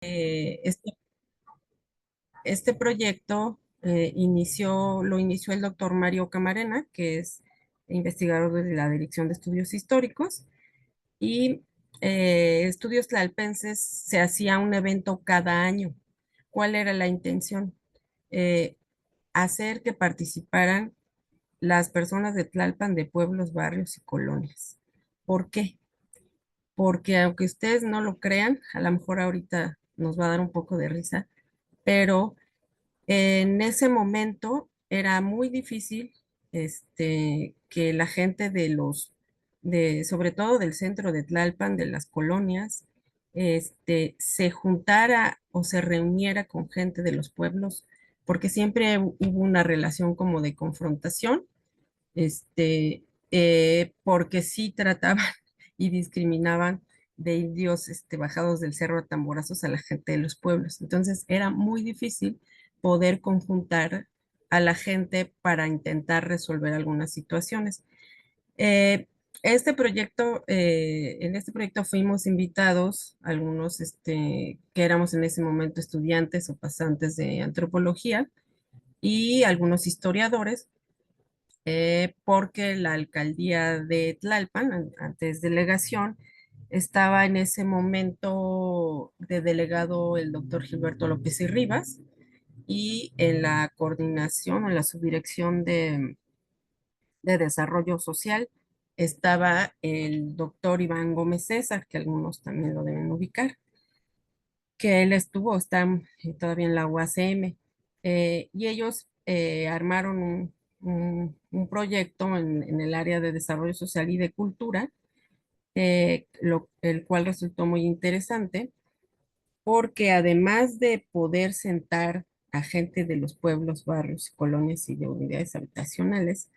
Este, este proyecto lo inició el doctor Mario Camarena, que es investigador de la Dirección de Estudios Históricos, y Estudios Tlalpenses se hacía un evento cada año. ¿Cuál era la intención? Eh, Hacer que participaran las personas de Tlalpan de pueblos, barrios y colonias. ¿Por qué? Porque aunque ustedes no lo crean, a lo mejor ahorita nos va a dar un poco de risa, pero en ese momento era muy difícil que la gente sobre todo del centro de Tlalpan, de las colonias, se juntara o se reuniera con gente de los pueblos, porque siempre hubo una relación como de confrontación, porque sí trataban y discriminaban de indios bajados del cerro a tamborazos a la gente de los pueblos. Entonces era muy difícil poder conjuntar a la gente para intentar resolver algunas situaciones. Eh, en este proyecto fuimos invitados, algunos que éramos en ese momento estudiantes o pasantes de antropología y algunos historiadores, porque la alcaldía de Tlalpan, antes delegación, estaba en ese momento de delegado el doctor Gilberto López y Rivas, y en la coordinación o en la subdirección de desarrollo social estaba el doctor Iván Gómez César, que algunos también lo deben ubicar, que él está todavía en la UACM, y ellos armaron un proyecto en el área de desarrollo social y de cultura, el cual resultó muy interesante, porque además de poder sentar a gente de los pueblos, barrios, colonias y de unidades habitacionales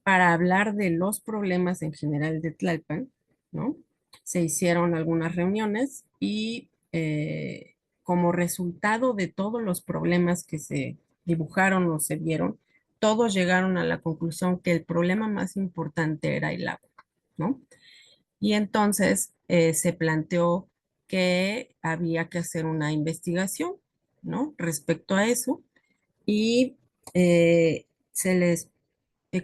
para hablar de los problemas en general de Tlalpan, ¿no? Se hicieron algunas reuniones y como resultado de todos los problemas que se dibujaron o se vieron, todos llegaron a la conclusión que el problema más importante era el agua, ¿no? Y entonces se planteó que había que hacer una investigación, ¿no? Respecto a eso, y se les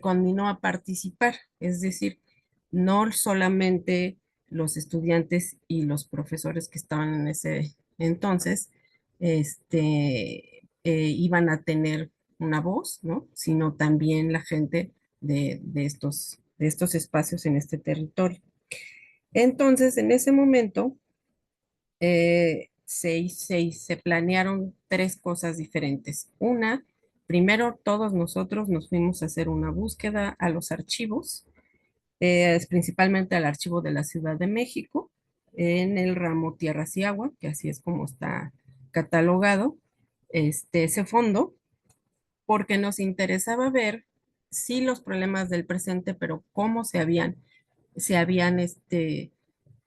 conminó a participar, es decir, no solamente los estudiantes y los profesores que estaban en ese entonces, iban a tener una voz, ¿no? Sino también la gente de estos espacios en este territorio. Entonces, en ese momento, se planearon tres cosas diferentes. Una, primero todos nosotros nos fuimos a hacer una búsqueda a los archivos, principalmente al archivo de la Ciudad de México, en el ramo Tierras y Agua, que así es como está catalogado ese fondo, porque nos interesaba ver sí los problemas del presente, pero cómo se habían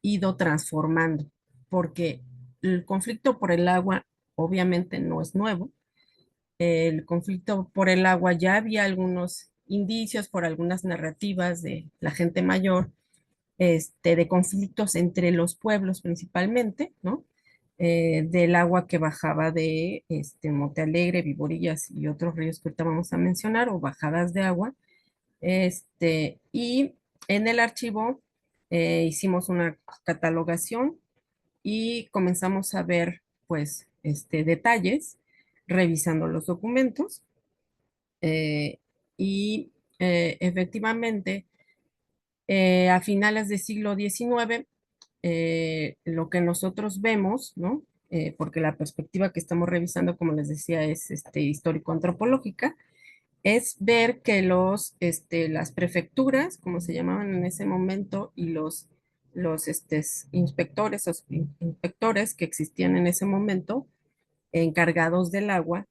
ido transformando, porque el conflicto por el agua obviamente no es nuevo. El conflicto por el agua ya había algunos indicios por algunas narrativas de la gente mayor, de conflictos entre los pueblos principalmente, ¿no? Del agua que bajaba de Monte Alegre, Viborillas y otros ríos que ahorita vamos a mencionar, o bajadas de agua. Y en el archivo hicimos una catalogación y comenzamos a ver, pues, detalles, revisando los documentos, eh, y efectivamente, a finales del siglo XIX, lo que nosotros vemos, ¿no? Porque la perspectiva que estamos revisando, como les decía, es histórico-antropológica, es ver que las prefecturas, como se llamaban en ese momento, y los inspectores o inspectores que existían en ese momento, encargados del agua,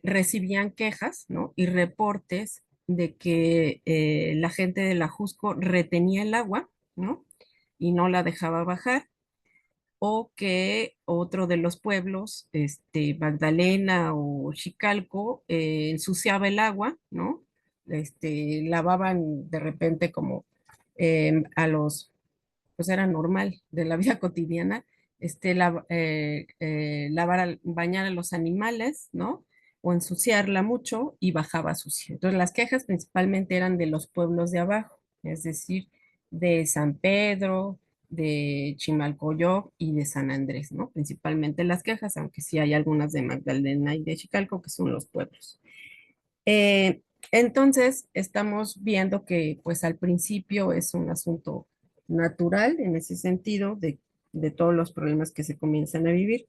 recibían quejas, ¿no? Y reportes de que la gente de la Jusco retenía el agua, ¿no? Y no la dejaba bajar, o que otro de los pueblos, Magdalena o Chicalco, ensuciaba el agua, ¿no? Lavaban de repente como pues era normal de la vida cotidiana, bañar a los animales, ¿no? O ensuciarla mucho y bajaba sucia. Entonces las quejas principalmente eran de los pueblos de abajo, es decir, de San Pedro, de Chimalcoyot y de San Andrés, ¿no? Principalmente las quejas, aunque sí hay algunas de Magdalena y de Chicalco, que son los pueblos. Eh, entonces, estamos viendo que pues al principio es un asunto natural en ese sentido de todos los problemas que se comienzan a vivir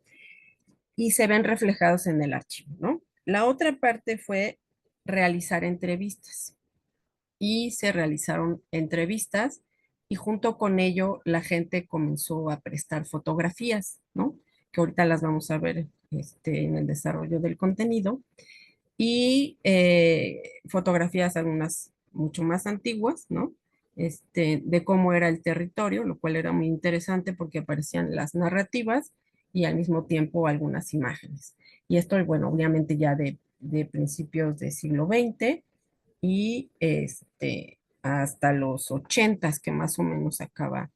y se ven reflejados en el archivo, ¿no? La otra parte fue realizar entrevistas y se realizaron entrevistas y junto con ello la gente comenzó a prestar fotografías, ¿no? Que ahorita las vamos a ver en el desarrollo del contenido y fotografías algunas mucho más antiguas, ¿no? De cómo era el territorio, lo cual era muy interesante porque aparecían las narrativas y al mismo tiempo algunas imágenes. Y esto, bueno, obviamente ya de principios del siglo XX y hasta los ochentas que más o menos acaba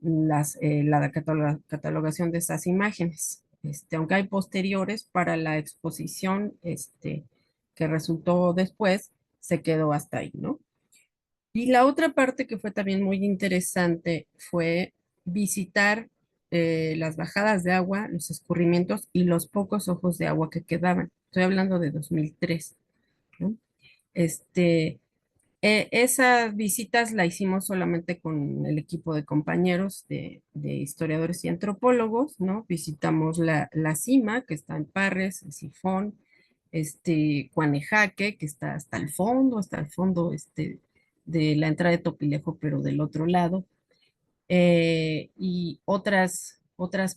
la catalogación de esas imágenes. Aunque hay posteriores para la exposición que resultó después, se quedó hasta ahí, ¿no? Y la otra parte que fue también muy interesante fue visitar las bajadas de agua, los escurrimientos y los pocos ojos de agua que quedaban. Estoy hablando de 2003, ¿no? Este, esas visitas la hicimos solamente con el equipo de compañeros de historiadores y antropólogos, ¿no? Visitamos la Cima, que está en Parres, el Sifón, Cuanejaque, que está hasta el fondo, de la entrada de Topilejo, pero del otro lado, y otras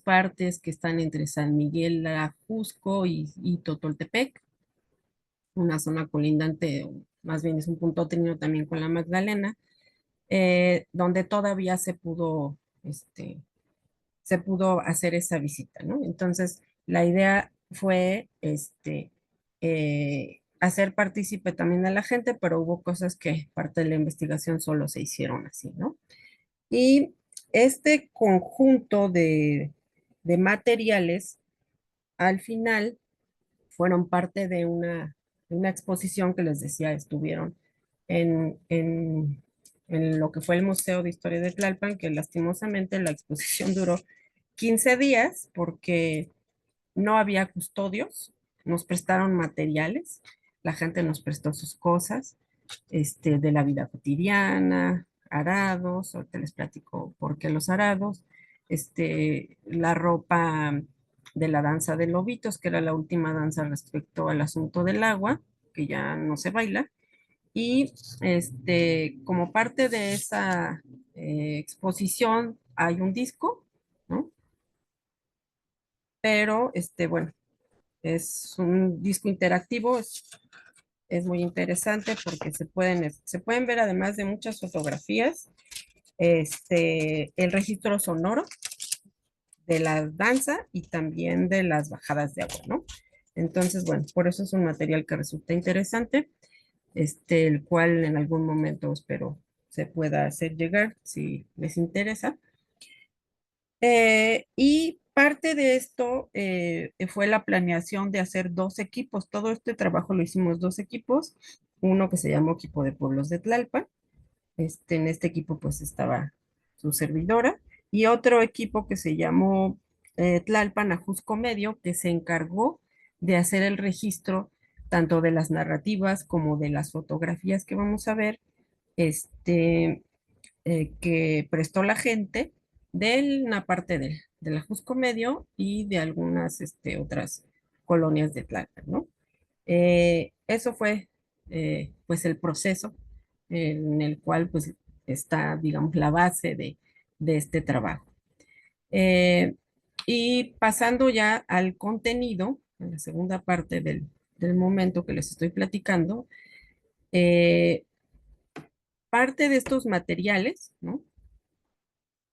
partes que están entre San Miguel, Ajusco y Totoltepec, una zona colindante, o más bien es un punto término también con la Magdalena, donde todavía se pudo hacer esa visita, ¿no? Entonces, la idea fue hacer partícipe también a la gente, pero hubo cosas que parte de la investigación solo se hicieron así, ¿no? Y este conjunto de materiales, al final, fueron parte de una exposición que les decía, estuvieron en, en, en lo que fue el Museo de Historia de Tlalpan, que lastimosamente la exposición duró 15 días porque no había custodios, nos prestaron materiales, la gente nos prestó sus cosas, de la vida cotidiana, arados, ahorita les platico por qué los arados, la ropa de la danza de lobitos, que era la última danza respecto al asunto del agua, que ya no se baila, y como parte de esa exposición hay un disco, ¿no? Pero, bueno, es un disco interactivo, es muy interesante porque se pueden ver además de muchas fotografías, el registro sonoro de la danza y también de las bajadas de agua, ¿no? Entonces, bueno, por eso es un material que resulta interesante, el cual en algún momento espero se pueda hacer llegar si les interesa. Y parte de esto fue la planeación de hacer dos equipos. Todo este trabajo lo hicimos dos equipos. Uno que se llamó Equipo de Pueblos de Tlalpan. En este equipo pues estaba su servidora. Y otro equipo que se llamó Tlalpan Ajusco Medio, que se encargó de hacer el registro tanto de las narrativas como de las fotografías que vamos a ver. Este, que prestó la gente de una parte del Ajusco Medio y de algunas otras colonias de Tlalpan, ¿no? Eso fue pues el proceso en el cual pues está, digamos, la base de este trabajo. Eh, y pasando ya al contenido, en la segunda parte del momento que les estoy platicando, eh, parte de estos materiales, ¿no?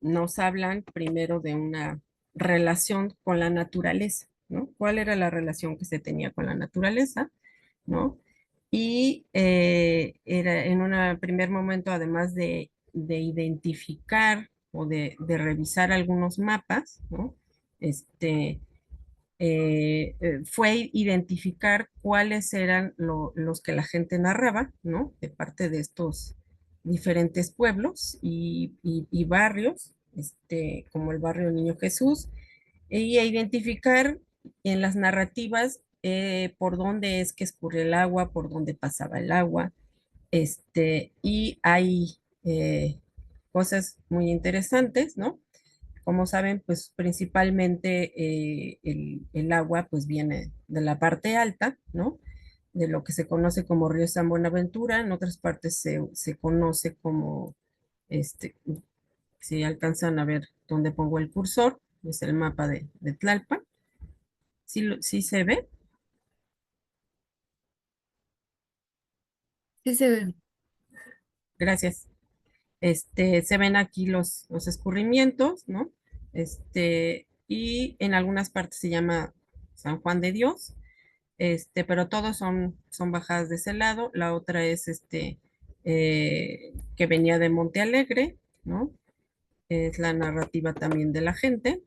Nos hablan primero de una relación con la naturaleza, ¿no? ¿Cuál era la relación que se tenía con la naturaleza, ¿no? Y era en un primer momento, además de identificar o de revisar algunos mapas, ¿no? este, fue identificar cuáles eran los que la gente narraba, ¿no? De parte de estos diferentes pueblos y barrios, como el barrio Niño Jesús, y a identificar en las narrativas por dónde es que escurre el agua, por dónde pasaba el agua, y hay cosas muy interesantes, ¿no? Como saben, pues principalmente el agua pues viene de la parte alta, ¿no? De lo que se conoce como río San Buenaventura, en otras partes se conoce como, este, si alcanzan a ver dónde pongo el cursor, es el mapa de Tlalpan. ¿Sí, sí se ve? Sí se ve. Gracias. Se ven aquí los escurrimientos, ¿no? Y en algunas partes se llama San Juan de Dios, pero todos son bajadas de ese lado. La otra es que venía de Monte Alegre, ¿no? Es la narrativa también de la gente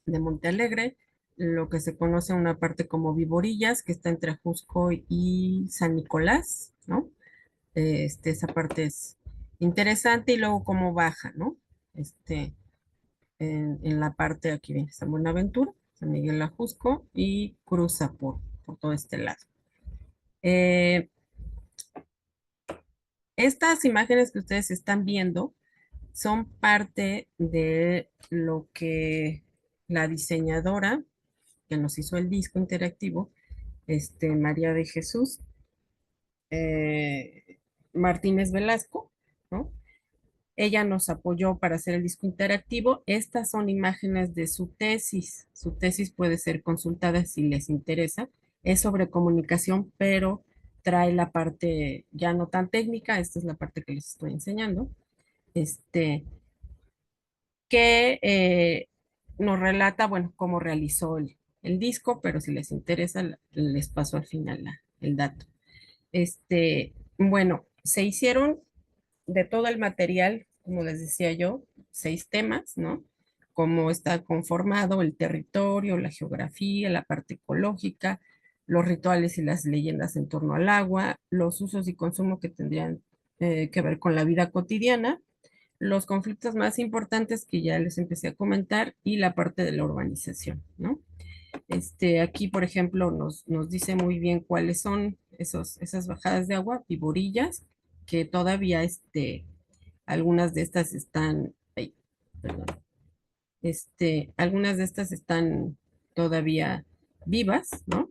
de Monte Alegre, lo que se conoce una parte como Viborillas, que está entre Ajusco y San Nicolás, ¿no? Esa parte es interesante y luego cómo baja, ¿no? Este, en la parte aquí viene San Buenaventura, San Miguel Ajusco y cruza por todo este lado. Eh, Estas imágenes que ustedes están viendo son parte de lo que la diseñadora que nos hizo el disco interactivo, María de Jesús Martínez Velasco, ¿no? Ella nos apoyó para hacer el disco interactivo. Estas son imágenes de su tesis. Su tesis puede ser consultada si les interesa. Es sobre comunicación, pero trae la parte ya no tan técnica. Esta es la parte que les estoy enseñando. Este, que nos relata, bueno, cómo realizó el disco, pero si les interesa, les paso al final el dato. Bueno, se hicieron de todo el material, como les decía yo, 6 temas, ¿no? Cómo está conformado el territorio, la geografía, la parte ecológica, los rituales y las leyendas en torno al agua, los usos y consumo que tendrían que ver con la vida cotidiana, los conflictos más importantes que ya les empecé a comentar y la parte de la urbanización, ¿no? Aquí, por ejemplo, nos dice muy bien cuáles son esas bajadas de agua, viborillas, que todavía algunas de estas están, ay, perdón, algunas de estas están todavía vivas, ¿no?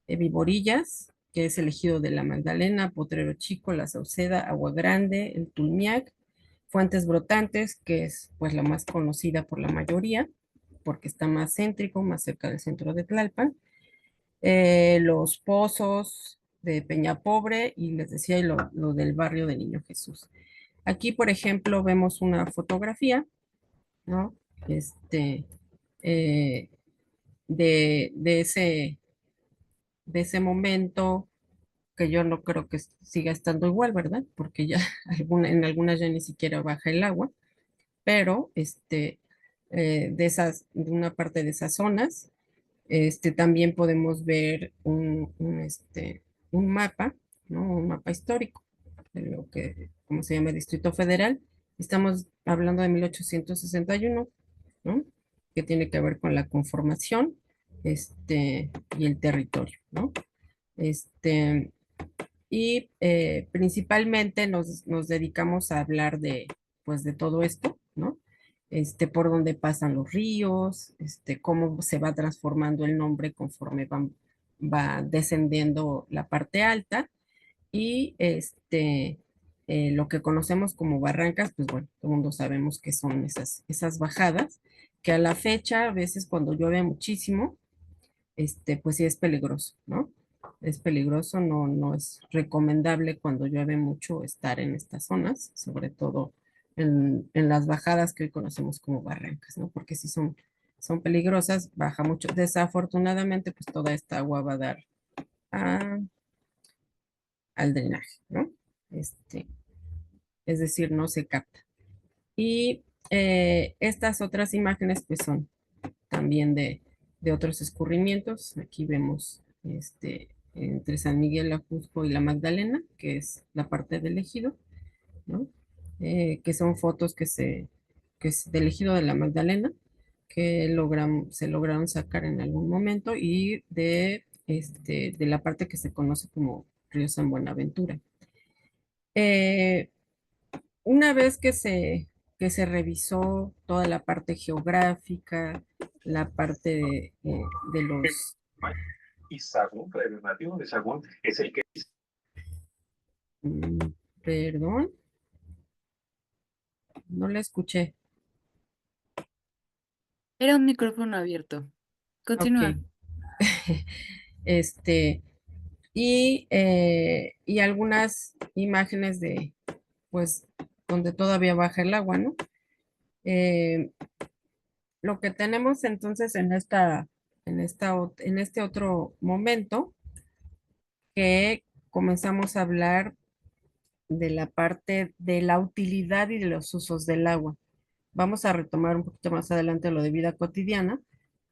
Viborillas, que es el ejido de la Magdalena, Potrero Chico, La Sauceda, Agua Grande, el Tulmiac, Fuentes Brotantes, que es pues la más conocida por la mayoría, porque está más céntrico, más cerca del centro de Tlalpan, los pozos de Peña Pobre y les decía lo del barrio de Niño Jesús. Aquí, por ejemplo, vemos una fotografía, ¿no? Este, eh, de ese momento que yo no creo que siga estando igual, ¿verdad? Porque ya en algunas ya ni siquiera baja el agua, pero de una parte de esas zonas, también podemos ver un mapa, ¿no? Un mapa histórico de lo que, ¿cómo se llama? Distrito Federal. Estamos hablando de 1861, ¿no? Que tiene que ver con la conformación, y el territorio, ¿no? Este, principalmente nos dedicamos a hablar pues, de todo esto, ¿no? Por dónde pasan los ríos, cómo se va transformando el nombre conforme va descendiendo la parte alta y lo que conocemos como barrancas, pues bueno, todo el mundo sabemos que son esas bajadas, que a la fecha, a veces cuando llueve muchísimo, pues sí es peligroso, ¿no? Es peligroso, no es recomendable cuando llueve mucho estar en estas zonas, sobre todo en las bajadas que hoy conocemos como barrancas, ¿no? Porque si son peligrosas, baja mucho. Desafortunadamente, pues toda esta agua va a dar a- al drenaje, ¿no? Este, es decir, no se capta. Y estas otras imágenes, pues son también de otros escurrimientos. Aquí vemos entre San Miguel Ajusco y la Magdalena, que es la parte del ejido, ¿no? Que son fotos que es del ejido de la Magdalena, que se lograron sacar en algún momento, y de la parte que se conoce como Río San Buenaventura. Eh, una vez que se revisó toda la parte geográfica, la parte de los... Y Sagún, el nativo de Sagún, es el que mm, Perdón, no la escuché. Era un micrófono abierto. Ok. Continúa. Este, y algunas imágenes pues, donde todavía baja el agua, ¿no? Eh, lo que tenemos entonces en este otro momento, que comenzamos a hablar de la parte de la utilidad y de los usos del agua. Vamos a retomar un poquito más adelante lo de vida cotidiana,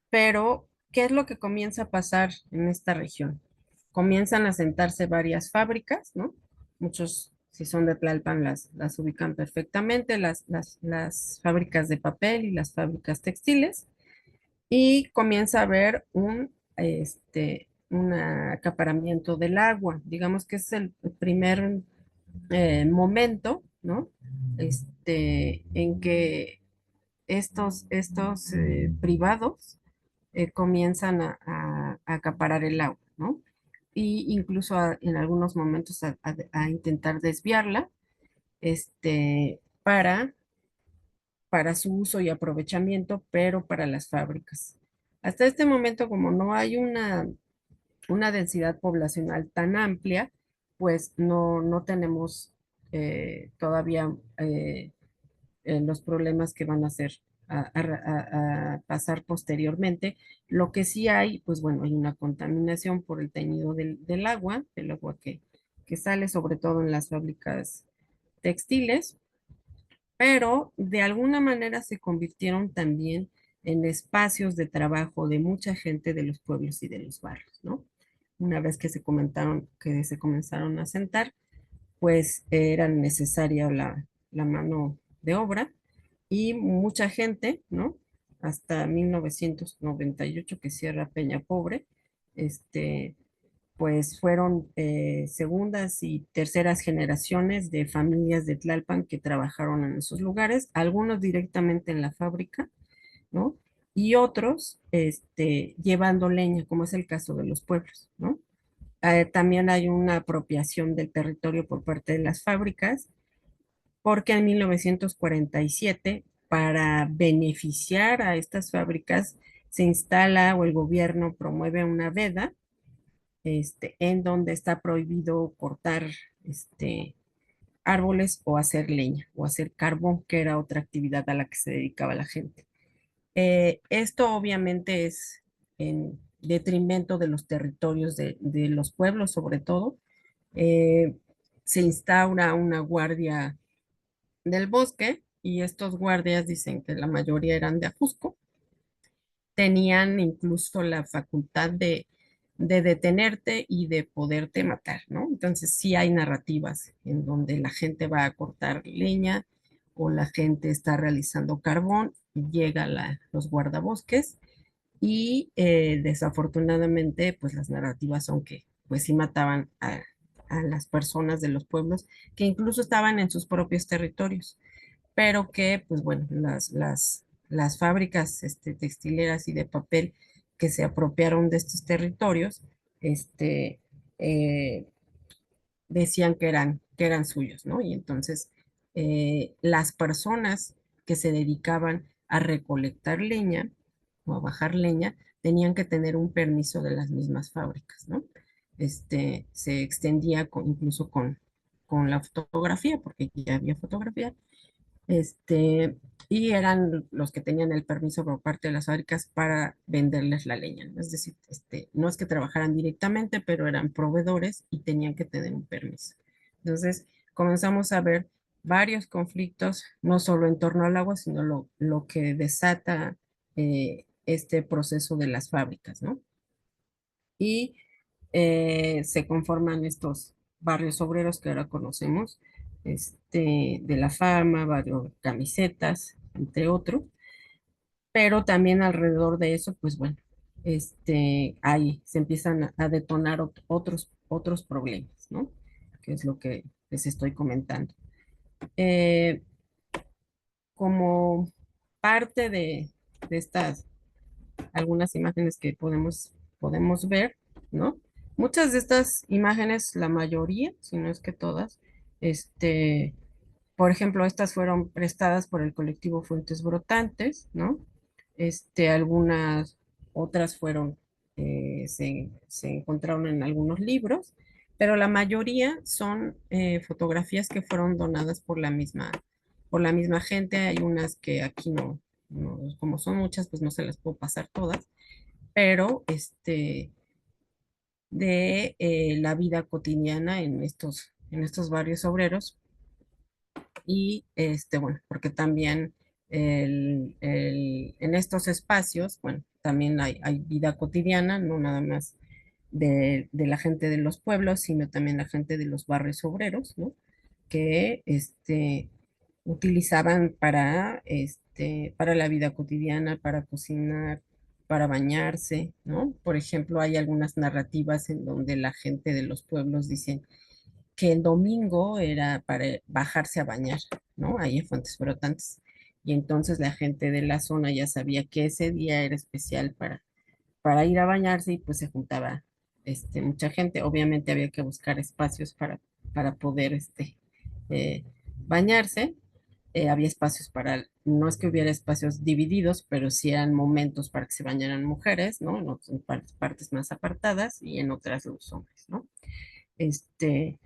pero ¿qué es lo que comienza a pasar en esta región? Comienzan a sentarse varias fábricas, ¿no? Muchos, si son de Tlalpan, las ubican perfectamente, las fábricas de papel y las fábricas textiles, y comienza a haber un acaparamiento del agua. Digamos que es el primer momento, ¿no? En que estos privados comienzan a acaparar el agua, ¿no? Y incluso en algunos momentos a intentar desviarla, para su uso y aprovechamiento, pero para las fábricas. Hasta este momento, como no hay una densidad poblacional tan amplia, pues no tenemos todavía los problemas que van a ser a pasar posteriormente. Lo que sí hay, pues bueno, hay una contaminación por el teñido del agua que sale sobre todo en las fábricas textiles, pero de alguna manera se convirtieron también en espacios de trabajo de mucha gente de los pueblos y de los barrios, ¿no? Una vez que se comenzaron a sentar, pues era necesaria la mano de obra, y mucha gente, ¿no? Hasta 1998 que cierra Peña Pobre, este, pues fueron segundas y terceras generaciones de familias de Tlalpan que trabajaron en esos lugares, algunos directamente en la fábrica, ¿no? Y otros llevando leña, como es el caso de los pueblos, ¿no? También hay una apropiación del territorio por parte de las fábricas, porque en 1947, para beneficiar a estas fábricas, se instala o el gobierno promueve una veda, en donde está prohibido cortar este, árboles o hacer leña o hacer carbón, que era otra actividad a la que se dedicaba la gente. Esto obviamente es en detrimento de los territorios de los pueblos, sobre todo. Eh, Se instaura una guardia del bosque, y estos guardias dicen que la mayoría eran de Ajusco, tenían incluso la facultad de detenerte y de poderte matar, ¿no? Entonces sí hay narrativas en donde la gente va a cortar leña o la gente está realizando carbón y llega los guardabosques, y desafortunadamente pues las narrativas son que pues sí mataban a las personas de los pueblos que incluso estaban en sus propios territorios, pero que, pues bueno, las fábricas textileras y de papel que se apropiaron de estos territorios, este, eh, decían que eran suyos, ¿no? Y entonces las personas que se dedicaban a recolectar leña o a bajar leña tenían que tener un permiso de las mismas fábricas, ¿no? Se extendía incluso con la fotografía, porque ya había fotografía, este, y eran los que tenían el permiso por parte de las fábricas para venderles la leña, ¿no? Es decir, no es que trabajaran directamente, pero eran proveedores y tenían que tener un permiso. Entonces, comenzamos a ver varios conflictos, no solo en torno al agua, sino lo que desata este proceso de las fábricas, ¿no? Y se conforman estos barrios obreros que ahora conocemos, de la Fama, barrio Camisetas, entre otros, pero también alrededor de eso, pues bueno, ahí se empiezan a detonar otros problemas, ¿no? Que es lo que les estoy comentando. Eh, Como parte de estas algunas imágenes que podemos ver, ¿no? Muchas de estas imágenes, la mayoría, si no es que todas, este, por ejemplo, estas fueron prestadas por el colectivo Fuentes Brotantes, ¿no? Algunas otras se encontraron en algunos libros, pero la mayoría son fotografías que fueron donadas por la misma gente. Hay unas que aquí como son muchas, pues no se las puedo pasar todas, pero de la vida cotidiana en estos barrios obreros y bueno, porque también en estos espacios, bueno, también hay vida cotidiana, no nada más de la gente de los pueblos, sino también la gente de los barrios obreros, ¿no? Que utilizaban para la vida cotidiana, para cocinar, para bañarse, ¿no? Por ejemplo, hay algunas narrativas en donde la gente de los pueblos dicen que el domingo era para bajarse a bañar, ¿no? Ahí en Fuentes Brotantes. Y entonces la gente de la zona ya sabía que ese día era especial para ir a bañarse y pues se juntaba mucha gente. Obviamente había que buscar espacios para poder bañarse. Había espacios no es que hubiera espacios divididos, pero sí eran momentos para que se bañaran mujeres, ¿no? En partes más apartadas y en otras los hombres, ¿no? Este,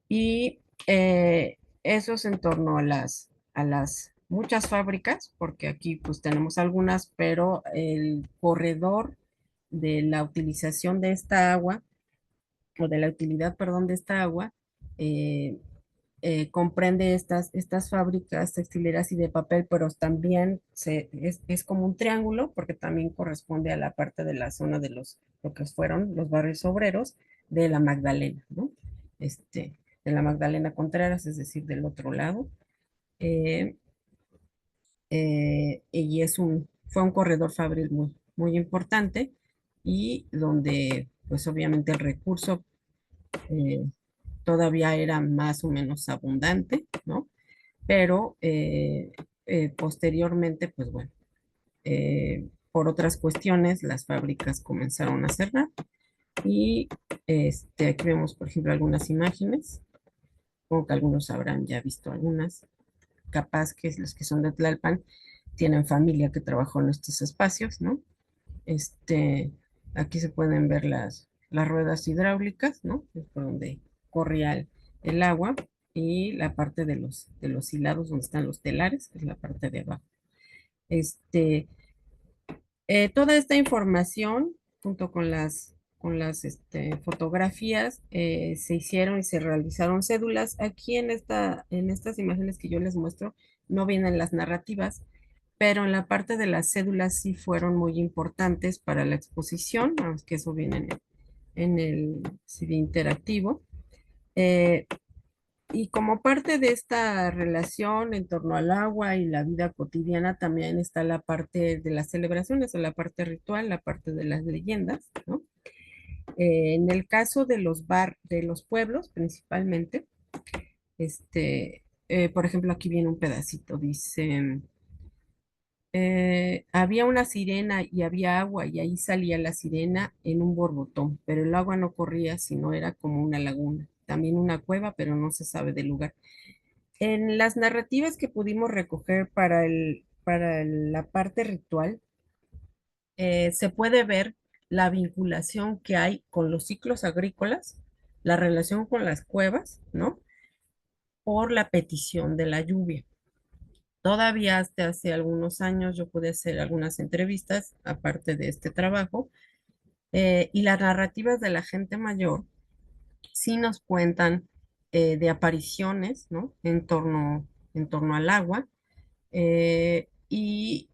y eso es en torno a las muchas fábricas, porque aquí pues tenemos algunas, pero el corredor de la utilización de esta agua, o de la utilidad, perdón, de esta agua, eh, comprende estas fábricas textileras y de papel, pero también es como un triángulo, porque también corresponde a la parte de la zona de lo que fueron los barrios obreros de la Magdalena, ¿no? De la Magdalena Contreras, es decir, del otro lado. Eh, y fue un corredor fabril muy importante y donde, pues obviamente el recurso eh, todavía era más o menos abundante, ¿no? Pero posteriormente, pues bueno, por otras cuestiones, las fábricas comenzaron a cerrar y aquí vemos, por ejemplo, algunas imágenes, como que algunos habrán ya visto algunas, capaz que los que son de Tlalpan tienen familia que trabajó en estos espacios, ¿no? Este, Aquí se pueden ver las ruedas hidráulicas, ¿no? Es por donde corría el agua y la parte de los hilados donde están los telares, que es la parte de abajo. Este, Toda esta información, junto con las fotografías, se hicieron y se realizaron cédulas. Aquí en estas imágenes que yo les muestro, no vienen las narrativas, pero en la parte de las cédulas sí fueron muy importantes para la exposición, aunque eso viene en el CD interactivo. Eh, y como parte de esta relación en torno al agua y la vida cotidiana, también está la parte de las celebraciones, o la parte ritual, la parte de las leyendas, ¿no? En el caso de los pueblos, principalmente, por ejemplo, aquí viene un pedacito, dice, había una sirena y había agua y ahí salía la sirena en un borbotón, pero el agua no corría, sino era como una laguna, también una cueva, pero no se sabe del lugar. En las narrativas que pudimos recoger la parte ritual, se puede ver la vinculación que hay con los ciclos agrícolas, la relación con las cuevas, ¿no? Por la petición de la lluvia. Todavía hasta hace algunos años yo pude hacer algunas entrevistas, aparte de este trabajo, y las narrativas de la gente mayor sí nos cuentan de apariciones, ¿no? En torno al agua, y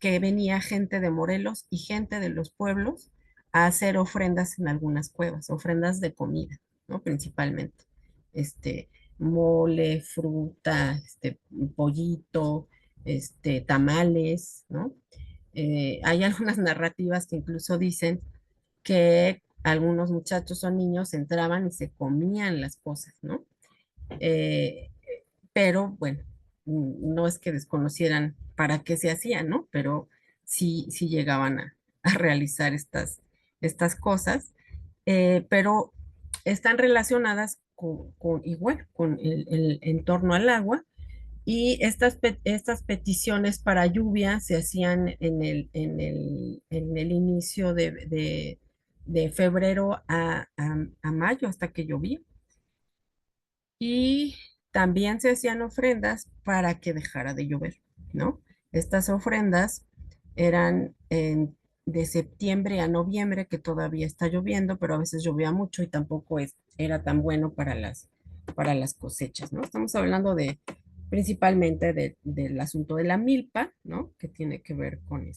que venía gente de Morelos y gente de los pueblos a hacer ofrendas en algunas cuevas, ofrendas de comida, ¿no? Principalmente, este, mole, fruta, pollito, tamales, ¿no? Hay algunas narrativas que incluso dicen que algunos muchachos o niños entraban y se comían las cosas, ¿no? Eh, pero bueno, no es que desconocieran para qué se hacía, ¿no? Pero sí llegaban a realizar estas cosas, pero están relacionadas igual, con el entorno al agua, y estas peticiones para lluvia se hacían en el inicio de febrero a mayo, hasta que llovía. Y también se hacían ofrendas para que dejara de llover, ¿no? Estas ofrendas eran de septiembre a noviembre, que todavía está lloviendo, pero a veces llovía mucho y tampoco era tan bueno para las cosechas, ¿no? Estamos hablando principalmente del asunto de la milpa, ¿no? Que tiene que ver con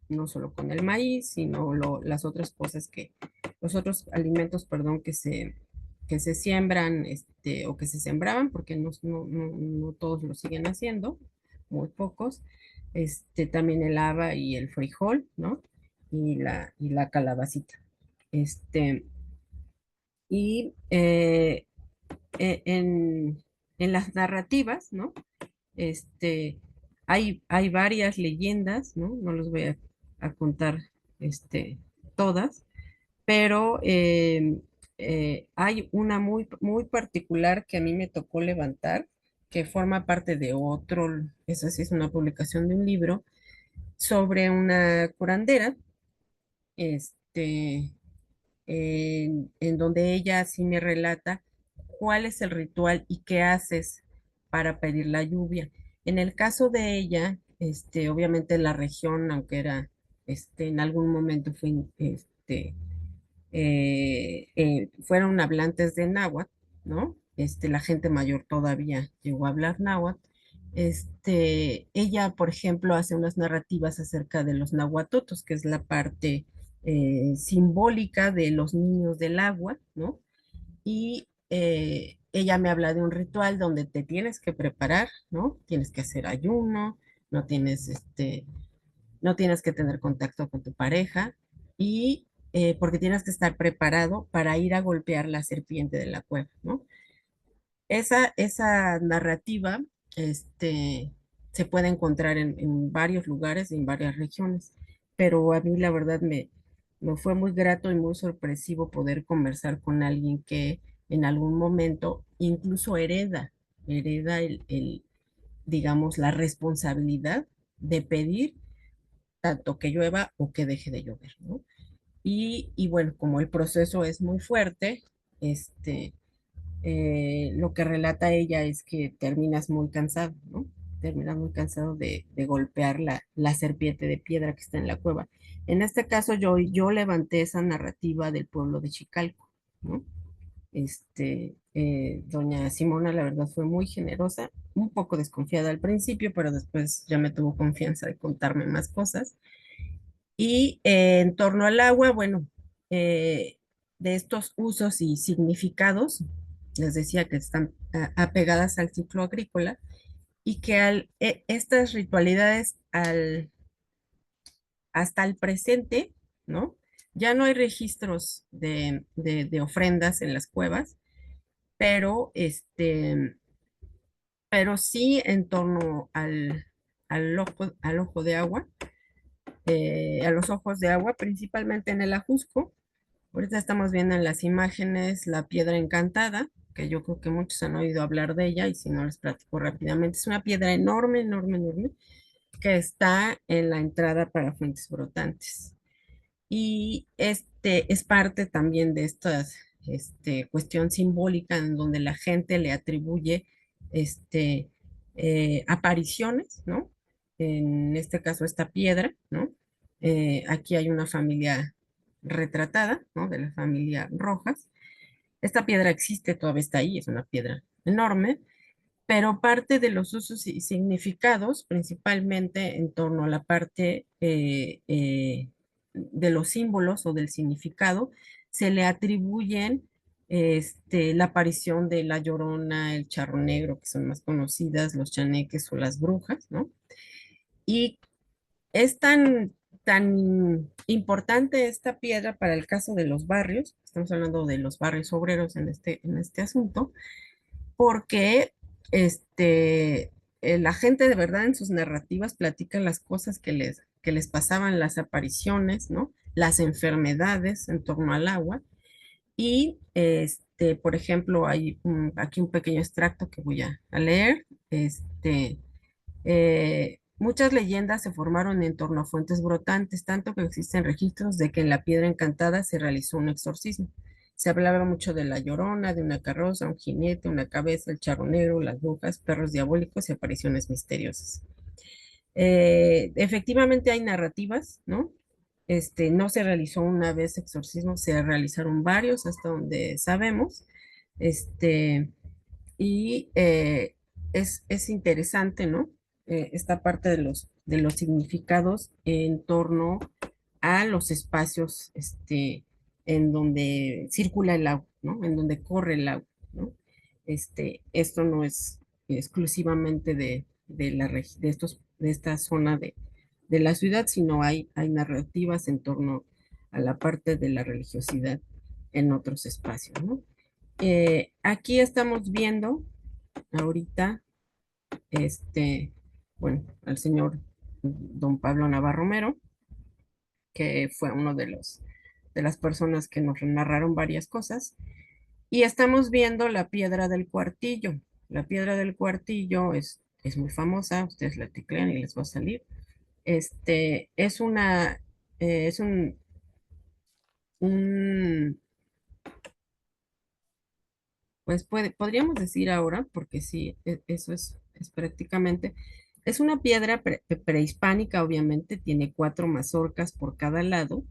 no solo con el maíz, sino las otras cosas los otros alimentos, perdón, que se siembran, o que se sembraban, porque no todos lo siguen haciendo, muy pocos. También el haba y el frijol, ¿no? Y la calabacita. Este, y en las narrativas, ¿no? Este, hay varias leyendas, ¿no? No los voy a contar, todas, pero hay una muy, muy particular que a mí me tocó levantar, que forma parte de otro, esa sí es una publicación de un libro, sobre una curandera, este, en donde ella sí me relata cuál es el ritual y qué haces para pedir la lluvia. En el caso de ella, obviamente la región, aunque en algún momento fueron hablantes de náhuatl, ¿no? La gente mayor todavía llegó a hablar náhuatl. Ella, por ejemplo, hace unas narrativas acerca de los nahuatotos, que es la parte simbólica de los niños del agua, ¿no? Y ella me habla de un ritual donde te tienes que preparar, ¿no? Tienes que hacer ayuno, no tienes, no tienes que tener contacto con tu pareja, y porque tienes que estar preparado para ir a golpear la serpiente de la cueva, ¿no? Esa narrativa, se puede encontrar en varios lugares, en varias regiones, pero a mí la verdad me fue muy grato y muy sorpresivo poder conversar con alguien que en algún momento incluso hereda digamos, la responsabilidad de pedir tanto que llueva o que deje de llover, ¿no? Y bueno, como el proceso es muy fuerte, lo que relata ella es que terminas muy cansado, ¿no? Terminas muy cansado de golpear la serpiente de piedra que está en la cueva. En este caso, yo levanté esa narrativa del pueblo de Chicalco, ¿no? Doña Simona, la verdad, fue muy generosa, un poco desconfiada al principio, pero después ya me tuvo confianza de contarme más cosas. Y en torno al agua, bueno, de estos usos y significados, les decía que están apegadas al ciclo agrícola, y que estas ritualidades hasta el presente, ¿no? Ya no hay registros de ofrendas en las cuevas, pero, pero sí en torno al ojo de agua, a los ojos de agua, principalmente en el Ajusco. Ahorita estamos viendo en las imágenes la piedra encantada, que yo creo que muchos han oído hablar de ella, y si no les platico rápidamente, es una piedra enorme, enorme, enorme, que está en la entrada para Fuentes Brotantes. Y es parte también de esta cuestión simbólica en donde la gente le atribuye este, apariciones, ¿no? En este caso, esta piedra, ¿no? Aquí hay una familia retratada, ¿no? De la familia Rojas. Esta piedra existe, todavía está ahí, es una piedra enorme, pero parte de los usos y significados, principalmente en torno a la parte de los símbolos o del significado, se le atribuyen la aparición de la Llorona, el Charro Negro, que son más conocidas, los chaneques o las brujas, ¿no? Y es tan importante esta piedra para el caso de los barrios, estamos hablando de los barrios obreros en este asunto, porque la gente de verdad en sus narrativas platica las cosas que les pasaban, las apariciones, ¿no? Las enfermedades en torno al agua. Y, por ejemplo, hay aquí un pequeño extracto que voy a leer. Muchas leyendas se formaron en torno a fuentes brotantes, tanto que existen registros de que en la Piedra Encantada se realizó un exorcismo. Se hablaba mucho de la Llorona, de una carroza, un jinete, una cabeza, el charro negro, las brujas, perros diabólicos y apariciones misteriosas. Efectivamente hay narrativas, ¿no? No se realizó una vez exorcismo, se realizaron varios hasta donde sabemos. Este, y es interesante, ¿no? Esta parte de los significados en torno a los espacios en donde circula el agua, ¿no? En donde corre el agua, ¿no? Esto no es exclusivamente de esta zona de la ciudad, sino hay narrativas en torno a la parte de la religiosidad en otros espacios, ¿no? Aquí estamos viendo ahorita, bueno, al señor don Pablo Navarro Mero, que fue uno de las personas que nos narraron varias cosas, y estamos viendo la piedra del cuartillo. La piedra del cuartillo es muy famosa, ustedes la teclean y les va a salir. Es una, es un pues podríamos decir ahora, porque sí, eso es prácticamente, es una piedra prehispánica, obviamente, tiene 4 mazorcas por cada lado,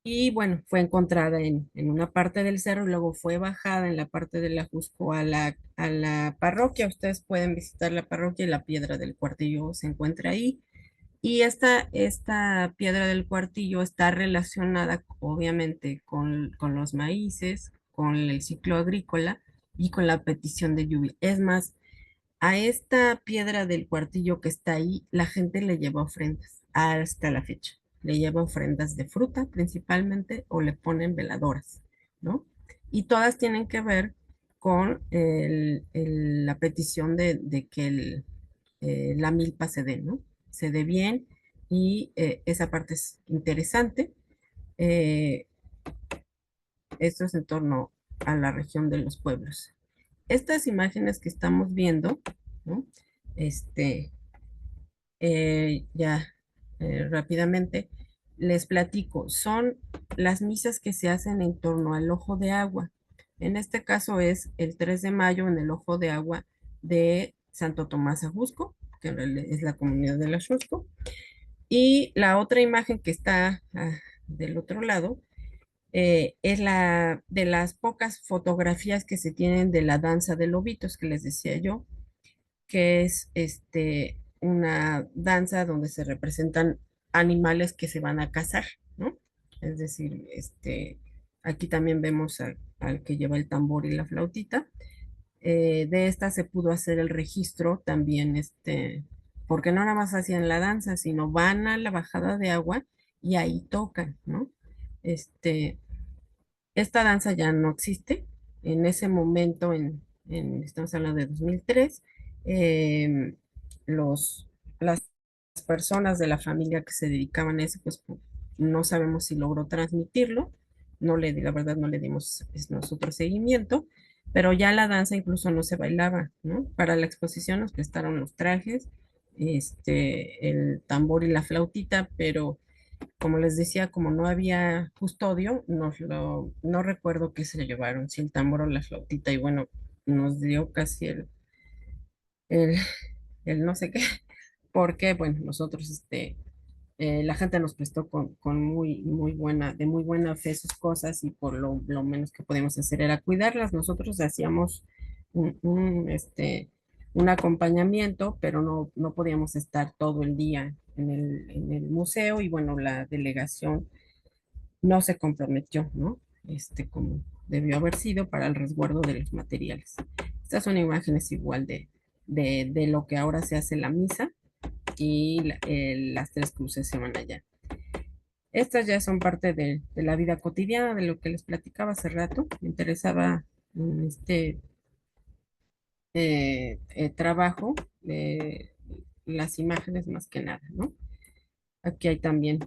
y bueno, fue encontrada en una parte del cerro, y luego fue bajada en la parte de la Jusco a la parroquia. Ustedes pueden visitar la parroquia y la piedra del cuartillo se encuentra ahí. Y esta piedra del cuartillo está relacionada, obviamente, con los maíces, con el ciclo agrícola y con la petición de lluvia. Es más, a esta piedra del cuartillo que está ahí, la gente le lleva ofrendas hasta la fecha. Le lleva ofrendas de fruta principalmente o le ponen veladoras, ¿no? Y todas tienen que ver con la petición de que la milpa se dé, ¿no? Se dé bien, y esa parte es interesante. Eh, Esto es en torno a la región de los pueblos. Estas imágenes que estamos viendo, ¿no? Este, ya rápidamente les platico, son las misas que se hacen en torno al Ojo de Agua. En este caso es el 3 de mayo en el Ojo de Agua de Santo Tomás Ajusco, que en realidad es la comunidad de la Ajusco. Y la otra imagen que está del otro lado es la de las pocas fotografías que se tienen de la danza de lobitos que les decía yo, que es una danza donde se representan animales que se van a cazar, ¿no? Es decir, aquí también vemos al que lleva el tambor y la flautita. De esta se pudo hacer el registro también, porque no nada más hacían la danza, sino van a la bajada de agua y ahí tocan, ¿no? Este, esta danza ya no existe. En ese momento, estamos hablando de 2003, em, las personas de la familia que se dedicaban a eso, pues no sabemos si logró transmitirlo. La verdad no le dimos nosotros seguimiento, pero ya la danza incluso no se bailaba, ¿no? Para la exposición nos prestaron los trajes, el tambor y la flautita, pero como les decía, como no había custodio, no recuerdo qué se llevaron, si el tambor o la flautita, y bueno, nos dio casi el, el no sé qué, porque, bueno, nosotros, la gente nos prestó con de muy buena fe sus cosas, y por lo menos que podíamos hacer era cuidarlas. Nosotros hacíamos un acompañamiento, pero no podíamos estar todo el día en el museo y bueno, la delegación no se comprometió, ¿no? Como debió haber sido para el resguardo de los materiales. Estas son imágenes igual de lo que ahora se hace en la misa y las tres cruces se van allá. Estas ya son parte de la vida cotidiana, de lo que les platicaba hace rato. Me interesaba este trabajo de las imágenes más que nada, ¿no? Aquí hay también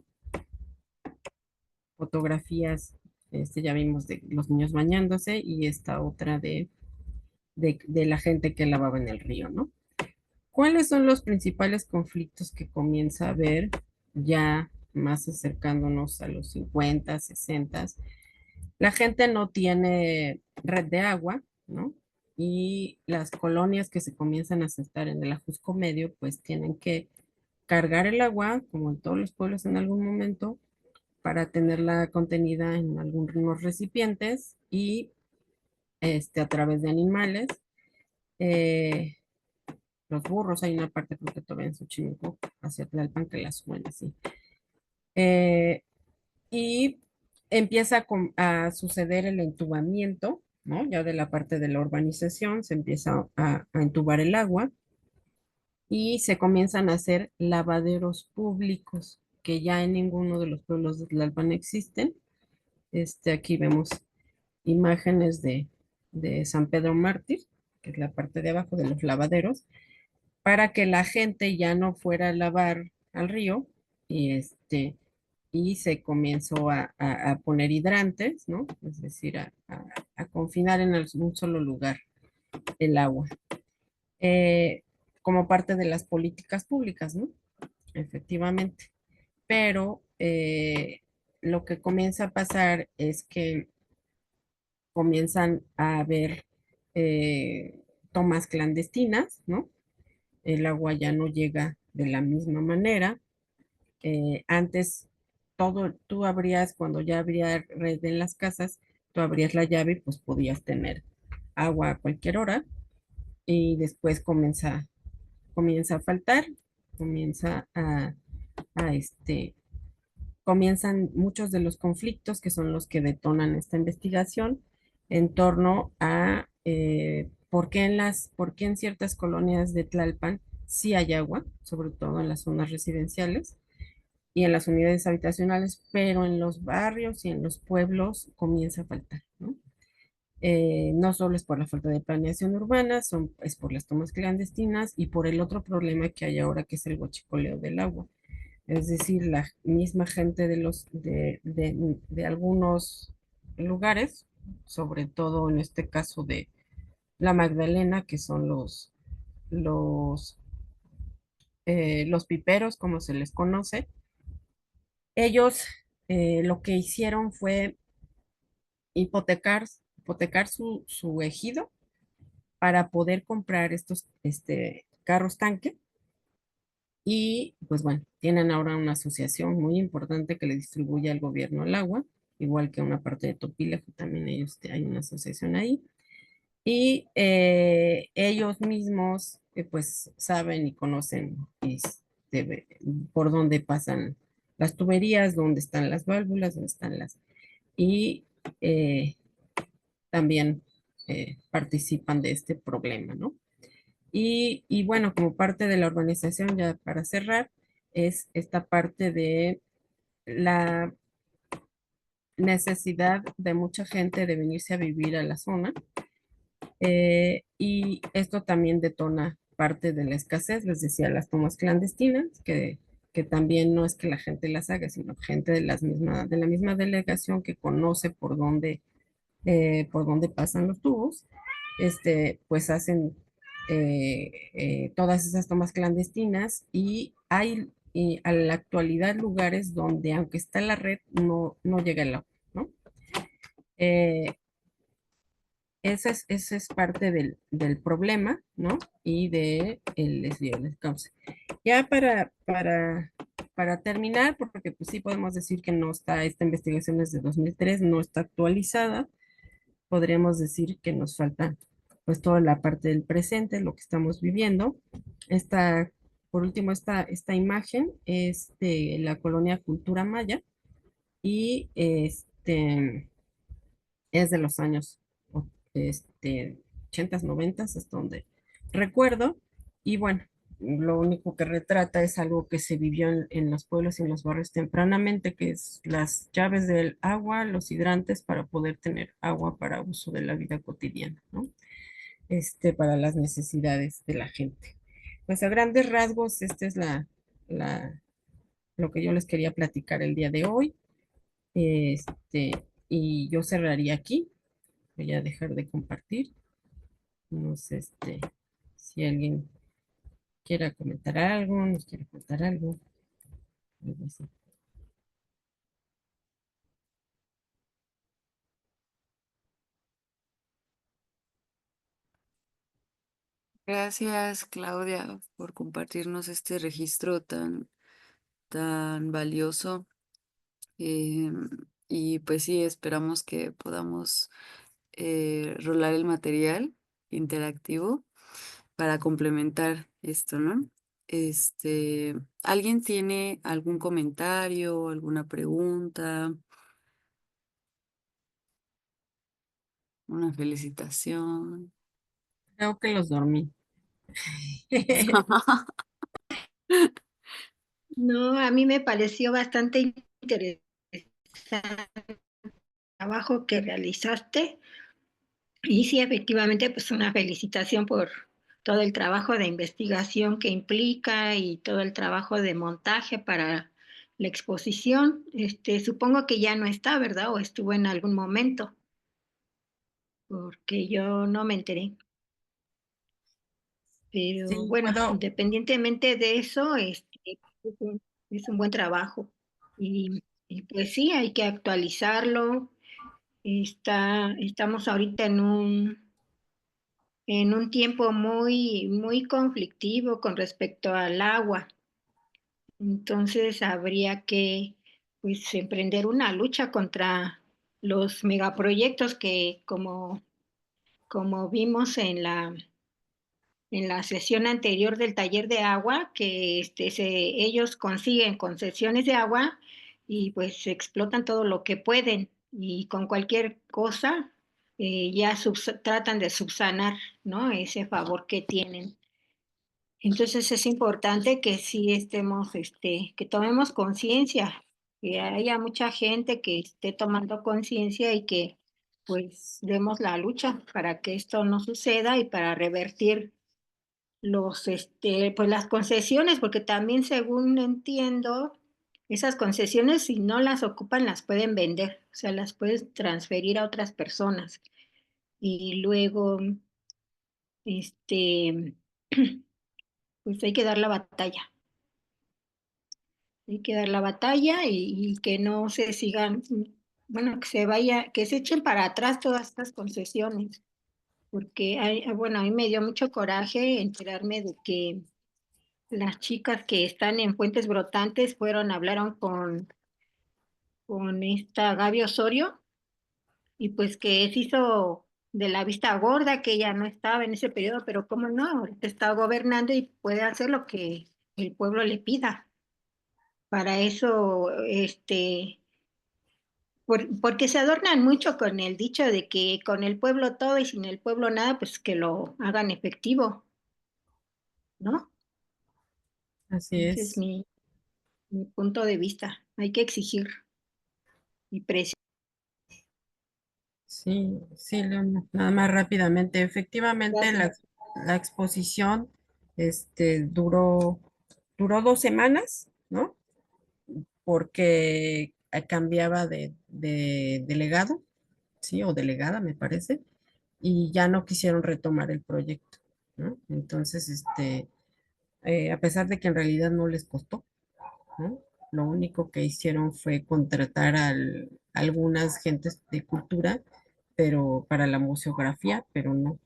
fotografías, ya vimos de los niños bañándose y esta otra de la gente que lavaba en el río, ¿no? ¿Cuáles son los principales conflictos que comienza a haber ya más acercándonos a los 50, 60? La gente no tiene red de agua, ¿no? Y las colonias que se comienzan a asentar en el Ajusco Medio, pues tienen que cargar el agua, como en todos los pueblos en algún momento, para tenerla contenida en algunos recipientes y a través de animales. eh, los burros, hay una parte creo que todavía en Xochimilco, hacia Tlalpan, que la suben así. Eh, y empieza a suceder el entubamiento, ¿no? Ya de la parte de la urbanización se empieza a entubar el agua y se comienzan a hacer lavaderos públicos que ya en ninguno de los pueblos de Tlalpan existen. Aquí vemos imágenes de San Pedro Mártir, que es la parte de abajo de los lavaderos, para que la gente ya no fuera a lavar al río y y se comenzó a poner hidrantes, ¿no? Es decir, a confinar en un solo lugar el agua, eh, como parte de las políticas públicas, ¿no? Efectivamente. Pero lo que comienza a pasar es que comienzan a haber tomas clandestinas, ¿no? El agua ya no llega de la misma manera. Antes, tú abrías, cuando ya habría red en las casas, tú abrías la llave y pues podías tener agua a cualquier hora y después comienza a faltar, comienza a comienzan muchos de los conflictos que son los que detonan esta investigación en torno a por qué en ciertas colonias de Tlalpan sí hay agua, sobre todo en las zonas residenciales y en las unidades habitacionales, pero en los barrios y en los pueblos comienza a faltar, ¿no? No solo es por la falta de planeación urbana, es por las tomas clandestinas y por el otro problema que hay ahora, que es el huachicoleo del agua. Es decir, la misma gente de algunos lugares, sobre todo en este caso de la Magdalena, que son los, los piperos, como se les conoce, ellos lo que hicieron fue hipotecar, hipotecar su ejido para poder comprar estos carros tanque. Y pues bueno, tienen ahora una asociación muy importante que le distribuye al gobierno el agua, igual que una parte de Topila, que también ellos hay una asociación ahí. Y ellos mismos pues saben y conocen por dónde pasan las tuberías, dónde están las válvulas, dónde están y eh, también participan de este problema, ¿no? Y bueno, como parte de la urbanización, ya para cerrar, es esta parte de la necesidad de mucha gente de venirse a vivir a la zona. Y esto también detona parte de la escasez, les decía, las tomas clandestinas, que también no es que la gente las haga, sino gente de la misma delegación que conoce por dónde pasan los tubos, pues hacen todas esas tomas clandestinas y hay a la actualidad lugares donde aunque está la red no llega el agua, ¿no? Eh, ese es parte del problema, ¿no? Y de el desvío del cauce. Ya para terminar, porque pues sí podemos decir que no está, esta investigación es de 2003, no está actualizada, podríamos decir que nos falta pues toda la parte del presente, lo que estamos viviendo. Esta, por último, esta imagen es de la colonia Cultura Maya y es de los años este, 80, 90, es donde recuerdo. Y bueno, lo único que retrata es algo que se vivió en los pueblos y en los barrios tempranamente, que es las llaves del agua, los hidrantes para poder tener agua para uso de la vida cotidiana, ¿no? Para las necesidades de la gente. Pues a grandes rasgos, esta es la, lo que yo les quería platicar el día de hoy. Este, y yo cerraría aquí. Voy a dejar de compartir. No sé, si alguien quiera comentar algo, nos quiere contar algo, algo así. Gracias, Claudia, por compartirnos este registro tan valioso. Em, y pues sí, esperamos que podamos rolar el material interactivo para complementar esto, ¿no? ¿Alguien tiene algún comentario, alguna pregunta, una felicitación? Creo que los dormí. No, a mí me pareció bastante interesante el trabajo que realizaste y sí, efectivamente, pues una felicitación por todo el trabajo de investigación que implica y todo el trabajo de montaje para la exposición. Supongo que ya no está, ¿verdad? O estuvo en algún momento, porque yo no me enteré. Pero Sí, bueno, puedo, independientemente de eso, es un buen trabajo. Y pues sí, hay que actualizarlo. Estamos ahorita en un tiempo muy conflictivo con respecto al agua. Entonces habría que pues emprender una lucha contra los megaproyectos que como vimos en la sesión anterior del taller de agua, que ellos consiguen concesiones de agua y pues explotan todo lo que pueden y con cualquier cosa ya tratan de subsanar, ¿no? Ese favor que tienen. Entonces es importante que sí que tomemos conciencia, que haya mucha gente que esté tomando conciencia y que pues demos la lucha para que esto no suceda y para revertir pues las concesiones, porque también según entiendo, esas concesiones si no las ocupan las pueden vender, o sea, las puedes transferir a otras personas. Y luego, este, pues hay que dar la batalla. Hay que dar la batalla y que no se sigan, bueno, que se echen para atrás todas estas concesiones, porque bueno, a mí me dio mucho coraje enterarme de que las chicas que están en Fuentes Brotantes hablaron con esta Gaby Osorio y pues que se hizo de la vista gorda, que ella no estaba en ese periodo, pero cómo no, ahorita está gobernando y puede hacer lo que el pueblo le pida. Para eso, porque se adornan mucho con el dicho de que con el pueblo todo y sin el pueblo nada, pues que lo hagan efectivo, ¿no? así Ese es es. mi punto de vista. Hay que exigir y presionar. Sí, sí, Leona, nada más rápidamente. Efectivamente, la exposición duró 2 semanas, ¿no? Porque cambiaba de delegado, sí, o delegada, me parece, y ya no quisieron retomar el proyecto, ¿no? Entonces, a pesar de que en realidad no les costó, ¿no? Lo único que hicieron fue contratar a algunas gentes de cultura, pero para la museografía, pero no.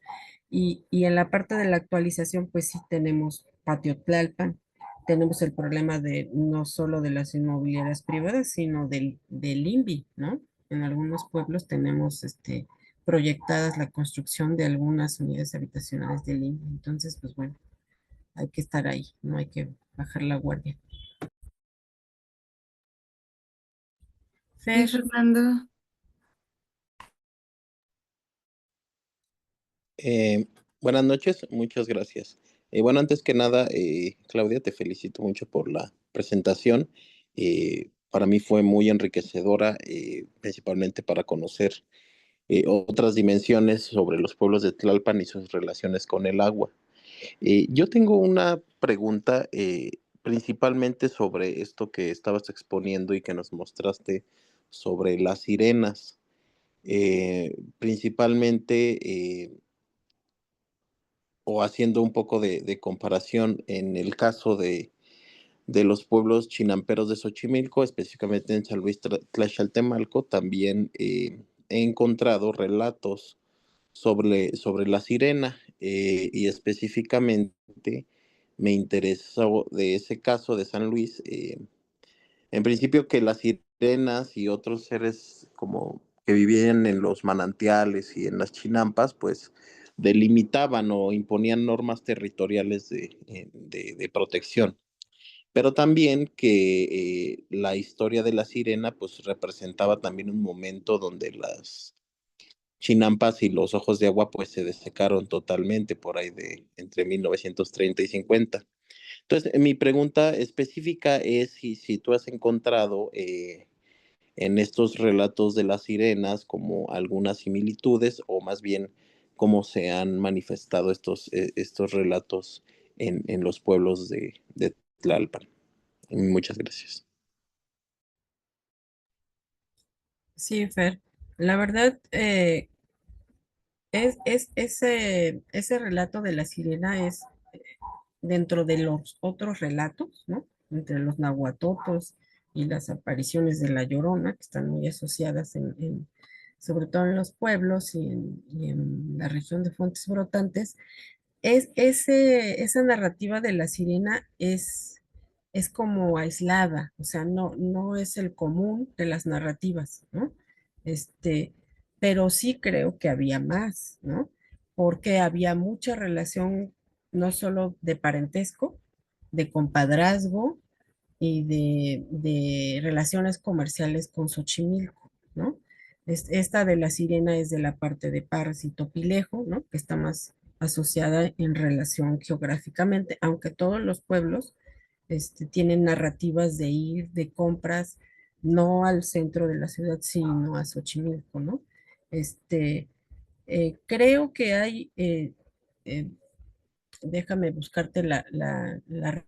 Y en la parte de la actualización, pues sí tenemos Patio Tlalpan, tenemos el problema de no solo de las inmobiliarias privadas, sino del INVI, ¿no? En algunos pueblos tenemos proyectadas la construcción de algunas unidades habitacionales de línea. Entonces, pues bueno, hay que estar ahí, no hay que bajar la guardia. Sí, Fer, Fernando. Eh, Buenas noches, muchas gracias. Bueno, antes que nada, Claudia, te felicito mucho por la presentación. Para mí fue muy enriquecedora, principalmente para conocer otras dimensiones sobre los pueblos de Tlalpan y sus relaciones con el agua. Yo tengo una pregunta principalmente sobre esto que estabas exponiendo y que nos mostraste sobre las sirenas. Principalmente o haciendo un poco de comparación en el caso de los pueblos chinamperos de Xochimilco, específicamente en San Luis Tlaxcaltemalco, también he encontrado relatos sobre la sirena y específicamente me interesó de ese caso de San Luis. En principio que las sirenas y otros seres como que vivían en los manantiales y en las chinampas, pues delimitaban o imponían normas territoriales de protección. Pero también que la historia de la sirena pues representaba también un momento donde las chinampas y los ojos de agua pues se desecaron totalmente por ahí de entre 1930 y 50. Entonces, mi pregunta específica es si tú has encontrado en estos relatos de las sirenas como algunas similitudes o más bien cómo se han manifestado estos relatos en los pueblos de Tlalpan. Muchas gracias. sí, Fer, la verdad, ese relato de la sirena es dentro de los otros relatos, ¿no? Entre los nahuatotos y las apariciones de la Llorona, que están muy asociadas sobre todo en los pueblos y en la región de Fuentes Brotantes, esa narrativa de la sirena es como aislada, o sea, no es el común de las narrativas, ¿no? Este, pero sí creo que había más, ¿no? Porque había mucha relación, no solo de parentesco, de compadrazgo y de relaciones comerciales con Xochimilco, ¿no? Esta de la sirena es de la parte de Parras y Topilejo, ¿no? Que está más asociada en relación geográficamente, aunque todos los pueblos tienen narrativas de ir de compras, no al centro de la ciudad, sino a Xochimilco, ¿no? Este, creo que hay, eh, déjame buscarte la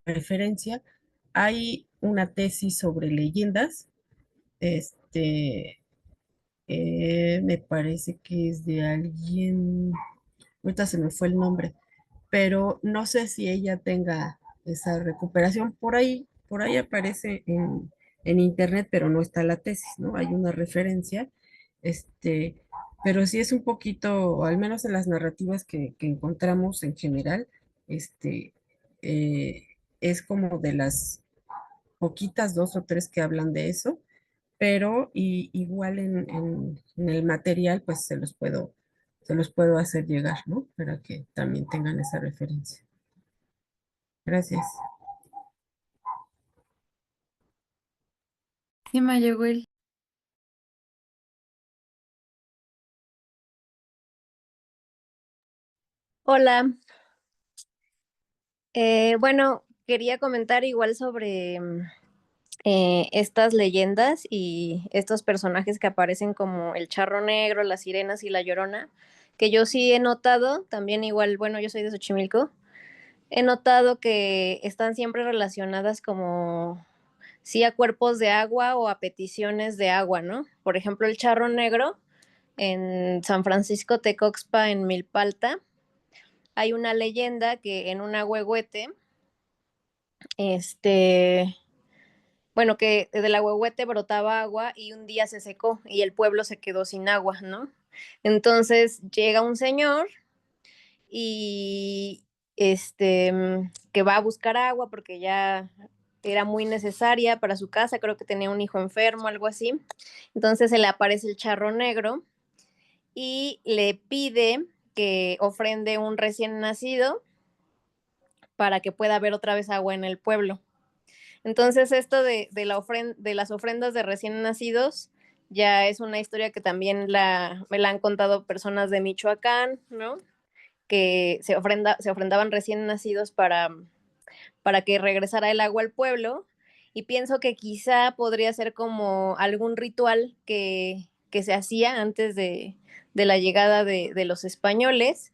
referencia, hay una tesis sobre leyendas, este, me parece que es de alguien, ahorita se me fue el nombre, pero no sé si ella tenga esa recuperación. Por ahí aparece en internet, pero no está la tesis, ¿no? Hay una referencia, este, pero sí es un poquito, o al menos en las narrativas que encontramos en general, este, eh, es como de las poquitas, dos o tres que hablan de eso, pero igual en el material, pues se los puedo hacer llegar, ¿no? Para que también tengan esa referencia. Gracias. Sí, Mayagüel. Hola, bueno, quería comentar igual sobre estas leyendas y estos personajes que aparecen como el charro negro, las sirenas y la llorona, que yo sí he notado, también igual, bueno, yo soy de Xochimilco, he notado que están siempre relacionadas como, sí, a cuerpos de agua o a peticiones de agua, ¿no? Por ejemplo, el charro negro en San Francisco Tecoxpa, en Milpalta, hay una leyenda que en un agüehuete, este, bueno, que del agüehuete brotaba agua y un día se secó y el pueblo se quedó sin agua, ¿no? Entonces llega un señor y que va a buscar agua porque ya era muy necesaria para su casa, creo que tenía un hijo enfermo, algo así. Entonces se le aparece el charro negro y le pide que ofrende un recién nacido para que pueda haber otra vez agua en el pueblo. Entonces, esto de las ofrendas de recién nacidos ya es una historia que también me la han contado personas de Michoacán, ¿no? Que se ofrendaban recién nacidos para que regresara el agua al pueblo. Y pienso que quizá podría ser como algún ritual que se hacía antes de la llegada de los españoles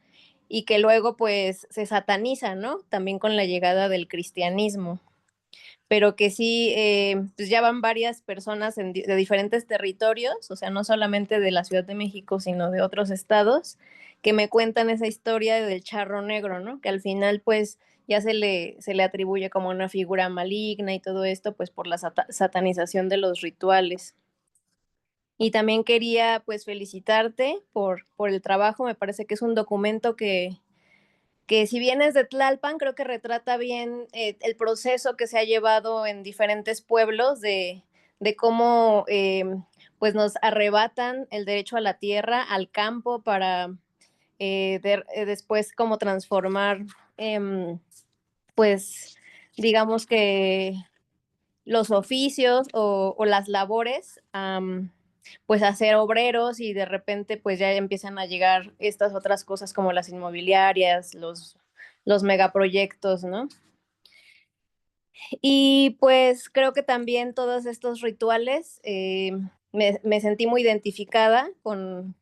y que luego pues se sataniza, ¿no? También con la llegada del cristianismo, pero que sí, pues ya van varias personas de diferentes territorios, o sea, no solamente de la Ciudad de México, sino de otros estados, que me cuentan esa historia del charro negro, ¿no? Que al final, pues, ya se le atribuye como una figura maligna y todo esto, pues, por la satanización de los rituales. Y también quería, pues, felicitarte por el trabajo, me parece que es un documento que si bien es de Tlalpan, creo que retrata bien el proceso que se ha llevado en diferentes pueblos de cómo pues nos arrebatan el derecho a la tierra, al campo, para después como transformar, pues digamos que los oficios o las labores, pues a ser obreros y de repente pues ya empiezan a llegar estas otras cosas como las inmobiliarias, los megaproyectos, ¿no? Y pues creo que también todos estos rituales me sentí muy identificada con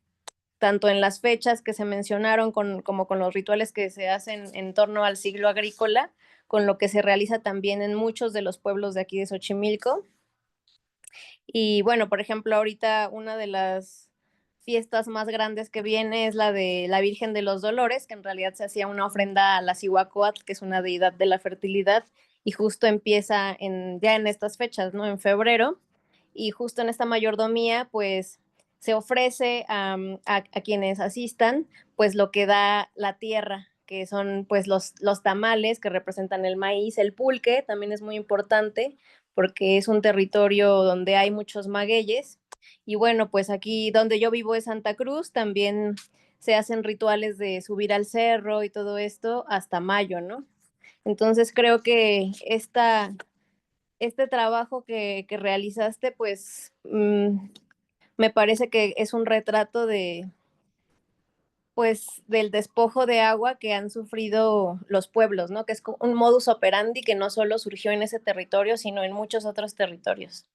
tanto en las fechas que se mencionaron como con los rituales que se hacen en torno al siglo agrícola, con lo que se realiza también en muchos de los pueblos de aquí de Xochimilco. Y bueno, por ejemplo, ahorita una de las fiestas más grandes que viene es la de la Virgen de los Dolores, que en realidad se hacía una ofrenda a la Cihuacóatl, que es una deidad de la fertilidad, y justo empieza ya en estas fechas, ¿no? En febrero, y justo en esta mayordomía, pues se ofrece a quienes asistan, pues lo que da la tierra, que son pues los tamales que representan el maíz, el pulque, también es muy importante, porque es un territorio donde hay muchos magueyes. Y bueno, pues aquí donde yo vivo es Santa Cruz, también se hacen rituales de subir al cerro y todo esto hasta mayo, ¿no? Entonces creo que este trabajo que realizaste, pues me parece que es un retrato pues del despojo de agua que han sufrido los pueblos, ¿no? Que es un modus operandi que no solo surgió en ese territorio, sino en muchos otros territorios.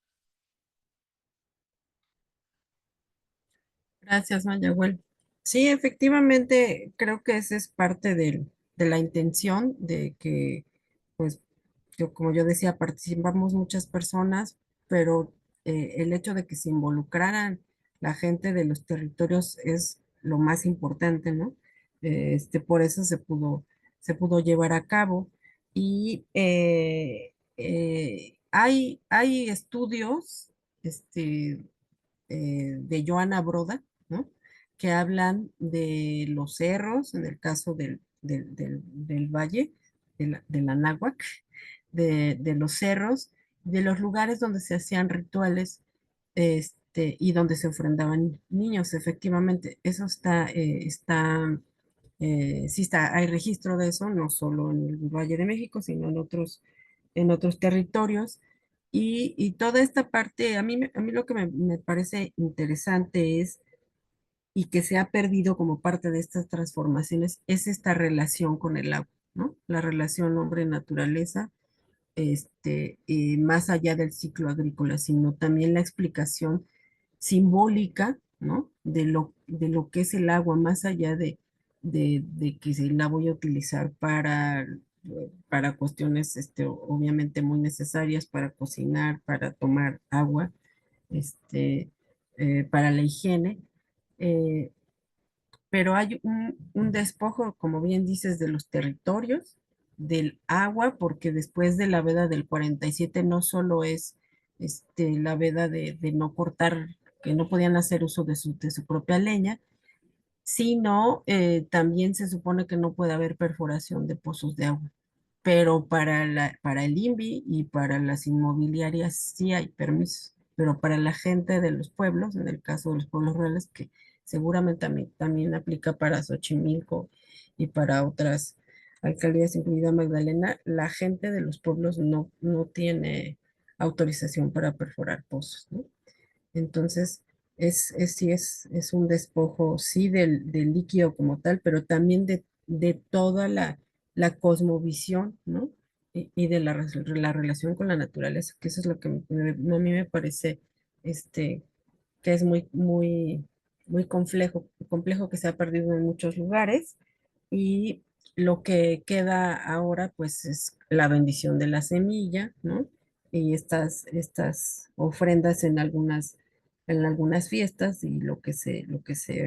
Gracias, Mayagüel. Sí, efectivamente, creo que esa es parte de la intención de que, pues, como yo decía, participamos muchas personas, pero el hecho de que se involucraran la gente de los territorios es lo más importante, ¿no? Por eso se pudo llevar a cabo. Y hay estudios, este, de Joana Broda, ¿no? Que hablan de los cerros, en el caso del valle, de la Náhuac, de los cerros, de los lugares donde se hacían rituales y donde se ofrendaban niños. Efectivamente, eso sí está, hay registro de eso, no solo en el Valle de México, sino en otros territorios. Y toda esta parte, a mí lo que me parece interesante es, y que se ha perdido como parte de estas transformaciones, es esta relación con el agua, ¿no? La relación hombre-naturaleza, más allá del ciclo agrícola, sino también la explicación simbólica, ¿no? De lo que es el agua, más allá de que se la voy a utilizar para cuestiones, obviamente muy necesarias, para cocinar, para tomar agua, este, para la higiene. eh, pero hay un despojo, como bien dices, de los territorios, del agua, porque después de la veda del 47 no solo es la veda de no cortar, que no podían hacer uso de su propia leña, sino también se supone que no puede haber perforación de pozos de agua. Pero para el INVI y para las inmobiliarias sí hay permisos. pero para la gente de los pueblos, en el caso de los pueblos rurales, que seguramente también aplica para Xochimilco y para otras alcaldías, incluida Magdalena, la gente de los pueblos no tiene autorización para perforar pozos, ¿no? Entonces, sí es un despojo, sí, del líquido como tal, pero también de toda la cosmovisión, ¿no? Y de la relación con la naturaleza, que eso es lo que a mí me parece que es muy complejo que se ha perdido en muchos lugares. Y lo que queda ahora, pues, es la bendición de la semilla, ¿no? Y estas ofrendas en algunas fiestas y lo que se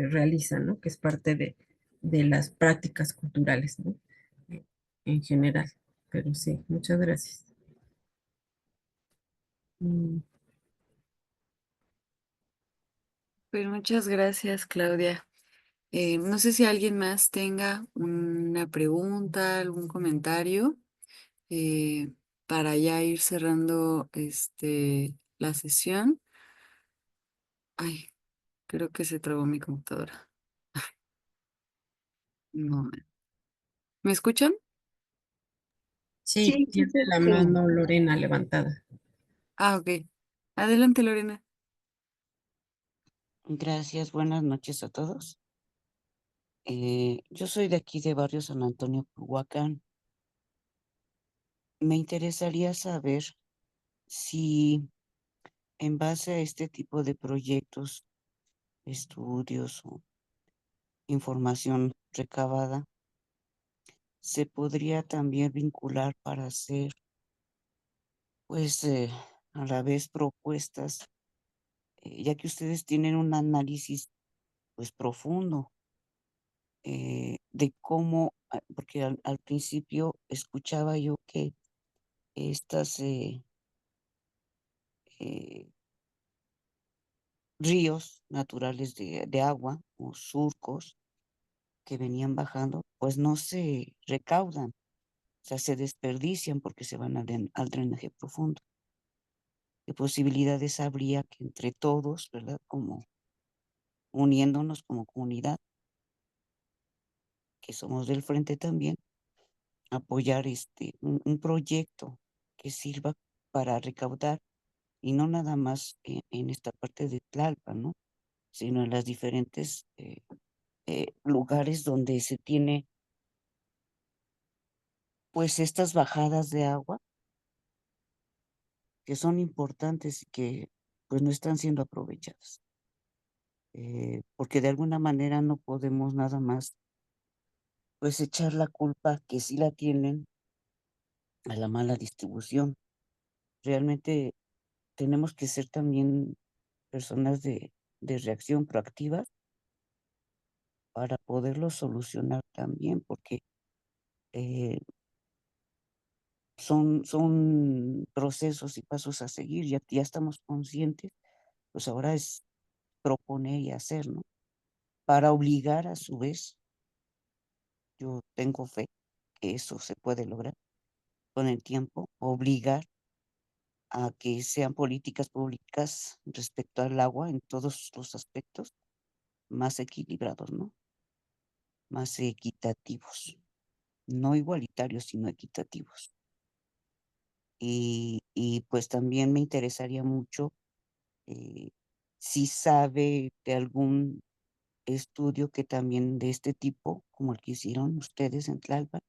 realiza, ¿no? Que es parte de las prácticas culturales, ¿no? En general. Pero sí, muchas gracias. Mm, Pues muchas gracias, Claudia. No sé si alguien más tenga una pregunta, algún comentario, eh, para ya ir cerrando la sesión. Ay, creo que se trabó mi computadora. No. ¿Me escuchan? Sí, Sí, sí, tiene la Sí. mano Lorena levantada. Ah, ok. Adelante, Lorena. Gracias, buenas noches a todos. Yo soy de aquí de Barrio San Antonio, Culhuacán. Me interesaría saber si en base a este tipo de proyectos, estudios o información recabada, se podría también vincular para hacer, pues, a la vez propuestas, ya que ustedes tienen un análisis, pues, profundo de cómo, porque al principio escuchaba yo que estas eh, ríos naturales de agua o surcos que venían bajando, pues no se recaudan, o sea, se desperdician porque se van al drenaje profundo. ¿Qué posibilidades habría que entre todos, verdad, como uniéndonos como comunidad, que somos del frente también, apoyar un proyecto que sirva para recaudar y no nada más en esta parte de Tlalpan, ¿no? Sino en las diferentes lugares donde se tiene pues estas bajadas de agua que son importantes y que pues no están siendo aprovechadas. Porque de alguna manera no podemos nada más pues echar la culpa que sí la tienen a la mala distribución. Realmente tenemos que ser también personas de reacción proactiva para poderlo solucionar también, porque eh, son procesos y pasos a seguir, ya estamos conscientes, pues ahora es proponer y hacer, ¿no? Para obligar a su vez, yo tengo fe que eso se puede lograr con el tiempo, obligar a que sean políticas públicas respecto al agua en todos los aspectos más equilibrados, ¿no? Más equitativos, no igualitarios, sino equitativos. Y pues también me interesaría mucho eh, si sabe de algún estudio que también de este tipo, como el que hicieron ustedes en Tlalpan,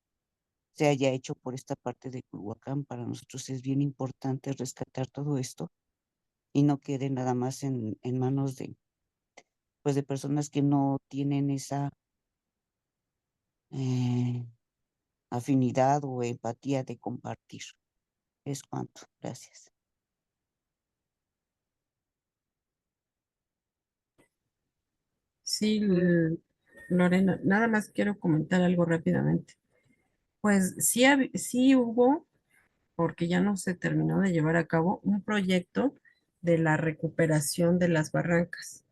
se haya hecho por esta parte de Culhuacán. Para nosotros es bien importante rescatar todo esto y no quede nada más en manos pues de personas que no tienen esa eh, afinidad o empatía de compartir. Es cuanto. Gracias. Sí, Lorena, nada más quiero comentar algo rápidamente. Pues sí, sí hubo, porque ya no se terminó de llevar a cabo, un proyecto de la recuperación de las barrancas.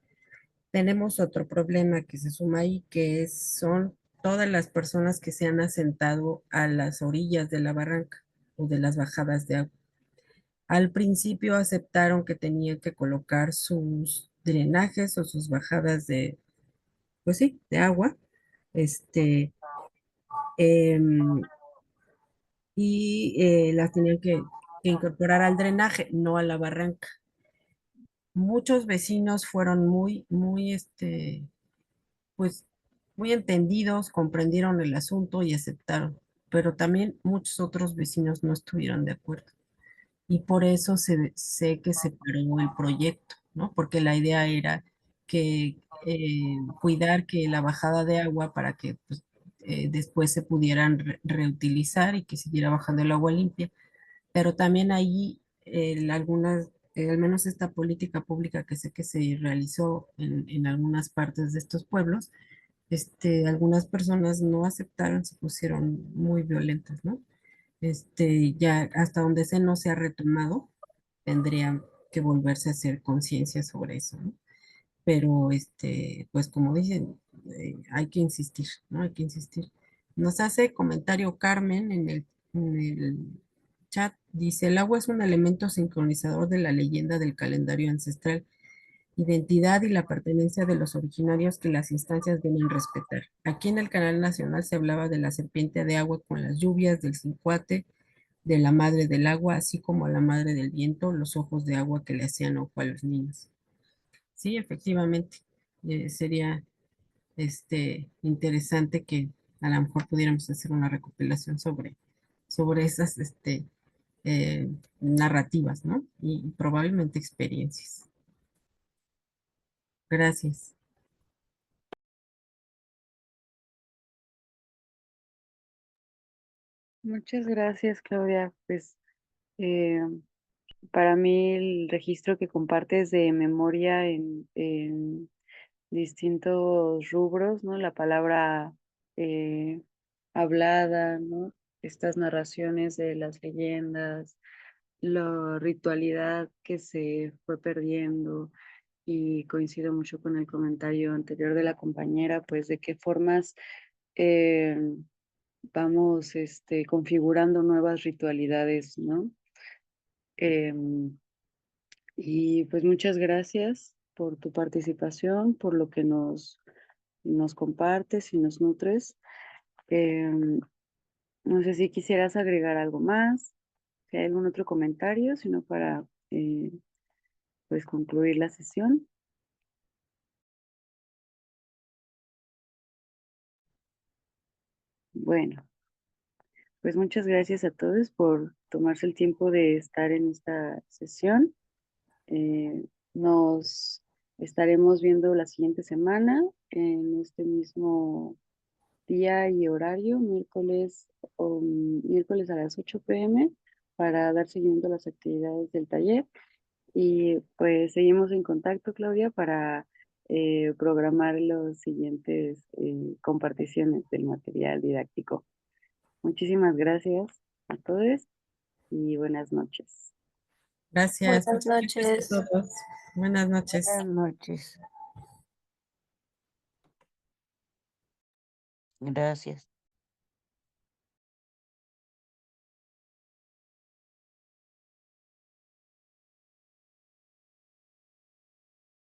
Tenemos otro problema que se suma ahí, son todas las personas que se han asentado a las orillas de la barranca o de las bajadas de agua. Al principio aceptaron que tenían que colocar sus drenajes o sus bajadas de, pues sí, de agua, este, em, y las tenían que incorporar al drenaje, no a la barranca. Muchos vecinos fueron muy, pues, muy entendidos, comprendieron el asunto y aceptaron, pero también muchos otros vecinos no estuvieron de acuerdo. Y por eso sé que se paró el proyecto, ¿no? Porque la idea era que cuidar que la bajada de agua para que pues, después se pudieran reutilizar y que siguiera bajando el agua limpia, pero también ahí algunas, al menos esta política pública que sé que se realizó en algunas partes de estos pueblos, algunas personas no aceptaron, se pusieron muy violentas, ¿no? Ya hasta donde no se ha retomado, tendría que volverse a hacer conciencia sobre eso, ¿no? Pero, pues como dicen, hay que insistir, ¿no? Hay que insistir. Nos hace comentario Carmen en el chat, dice, el agua es un elemento sincronizador de la leyenda del calendario ancestral, identidad y la pertenencia de los originarios que las instancias deben respetar. Aquí en el canal nacional se hablaba de la serpiente de agua con las lluvias, del cincuate, de la madre del agua, así como a la madre del viento, los ojos de agua que le hacían ojo a los niños. Sí, efectivamente, sería interesante que a lo mejor pudiéramos hacer una recopilación sobre esas narrativas, ¿no? Y probablemente experiencias. Gracias. Muchas gracias, Claudia. Pues eh, para mí el registro que compartes de memoria en distintos rubros, ¿no? La palabra eh, hablada, ¿no? Estas narraciones de las leyendas, la ritualidad que se fue perdiendo, y coincido mucho con el comentario anterior de la compañera, pues de qué formas eh, vamos configurando nuevas ritualidades, ¿no? Em, y pues muchas gracias por tu participación, por lo que nos compartes y nos nutres. Em, no sé si quisieras agregar algo más, si hay algún otro comentario, sino para pues concluir la sesión. Bueno, pues muchas gracias a todos por tomarse el tiempo de estar en esta sesión. Nos estaremos viendo la siguiente semana en este mismo día y horario, miércoles a las 8 p.m. para dar seguimiento a las actividades del taller. Y pues seguimos en contacto, Claudia, para programar los siguientes comparticiones del material didáctico. Muchísimas gracias a todos y buenas noches. Gracias. Buenas Muchas gracias a noches. todos. Buenas noches. Buenas noches. Gracias.